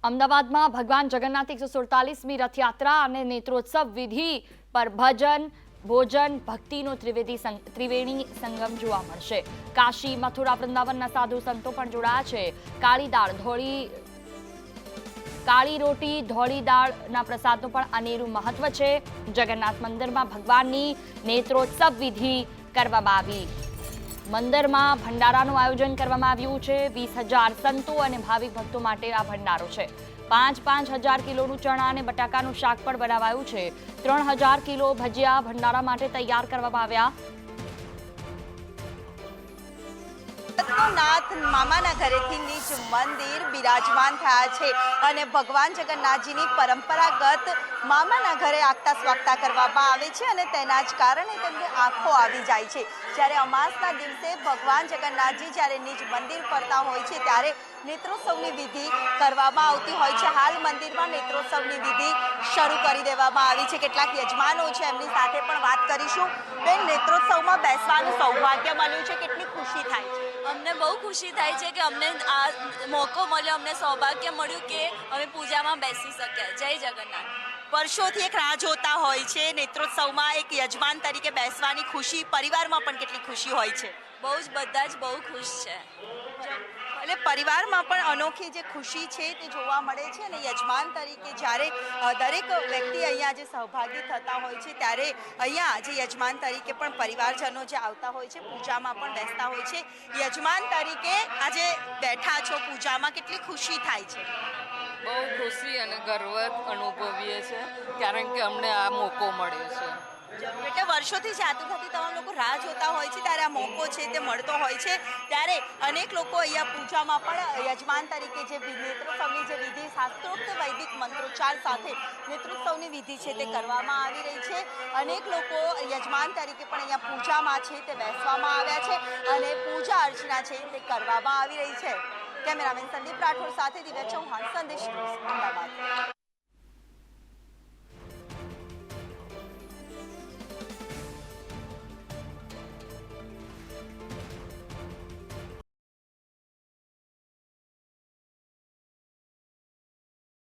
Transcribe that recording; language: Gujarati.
અમદાવાદમાં ભગવાન જગન્નાથ 147મી રથયાત્રા અને નેત્રોત્સવ વિધિ પર ભજન ભોજન ભક્તિનો ત્રિવેણી સંગમ જોવા મળશે। કાશી મથુરા વૃંદાવનના સાધુ સંતો પણ જોડાયા છે। કાળી રોટી ધોળી દાળના પ્રસાદનું પણ અનેરું મહત્વ છે। જગન્નાથ મંદિરમાં ભગવાનની નેત્રોત્સવ વિધિ કરવામાં આવી। મંદિરમાં ભંડારાનું આયોજન કરવામાં આવ્યું છે। 20,000 સંતો અને ભાવિક ભક્તો માટે આ ભંડારો છે। 5,000 કિલોનું ચણા અને બટાકાનું શાક પણ બનાવાયું છે। 3,000 કિલો ભજીયા ભંડારા માટે તૈયાર કરવામાં આવ્યા। નાથ મામાના ઘરેથી નિજ મંદિર બિરાજમાન થયા છે અને ભગવાન જગન્નાથજીની પરંપરાગત મામાના ઘરે આગતા સ્વાગતા કરવામાં આવે છે અને તેના જ કારણે તેમને આંખો આવી જાય છે। જ્યારે અમાસના દિવસે ભગવાન જગન્નાથજી જ્યારે નિજ મંદિર ફરતા હોય છે ત્યારે નેત્રોત્સવની વિધિ કરવામાં આવતી હોય છે। હાલ મંદિરમાં નેત્રોત્સવની વિધિ શરૂ કરી દેવામાં આવી છે। કેટલાક યજમાનો છે એમની સાથે પણ વાત કરીશું। બેન, નેત્રોત્સવમાં બેસવાનું સૌભાગ્ય મળ્યું છે, કેટલી ખુશી થાય છે? અમને બહુ ખુશી થાય છે કે અમને આ મોકો મળ્યો, અમને સૌભાગ્ય મળ્યું કે અમે પૂજામાં બેસી શક્યા। જય જગન્નાથ। વર્ષોથી એક રાહ જોતા હોય છે નેત્રોત્સવમાં એક યજમાન તરીકે બેસવાની ખુશી, પરિવારમાં પણ કેટલી ખુશી હોય છે? બહુ જ બધા જ બહુ ખુશ છે। એટલે પરિવારમાં પણ અનોખી જે ખુશી છે તે જોવા મળે છે અને યજમાન તરીકે જ્યારે દરેક વ્યક્તિ અહીંયા જે સહભાગી થતા હોય છે ત્યારે અહીંયા જે યજમાન તરીકે પણ પરિવારજનો જે આવતા હોય છે, પૂજામાં પણ બેસતા હોય છે। યજમાન તરીકે આજે બેઠા છો પૂજામાં, કેટલી ખુશી થાય છે? બહુ ખુશી અને ગર્વ અનુભવીએ છીએ કારણ કે અમને આ મોકો મળ્યો છે। એટલે વર્ષોથી જે આતુરતાથી તમામ લોકો રાહ જોતા હોય છે ત્યારે આ મોકો છે તે મળતો હોય છે। ત્યારે અનેક લોકો અહીંયા પૂજામાં પણ યજમાન તરીકે જે નેત્રોત્સવની જે વિધિ શાસ્ત્રોક્ત વૈદિક મંત્રોચ્ચાર સાથે નેત્રોત્સવની વિધિ છે તે કરવામાં આવી રહી છે। અનેક લોકો યજમાન તરીકે પણ અહીંયા પૂજામાં છે તે બેસવામાં આવ્યા છે અને પૂજા અર્ચના છે તે કરવામાં આવી રહી છે। કેમેરામેન સંદીપ રાઠોડ સાથે દિવ્યા ચૌહાણ, સંદેશ ન્યૂઝ, અમદાવાદ।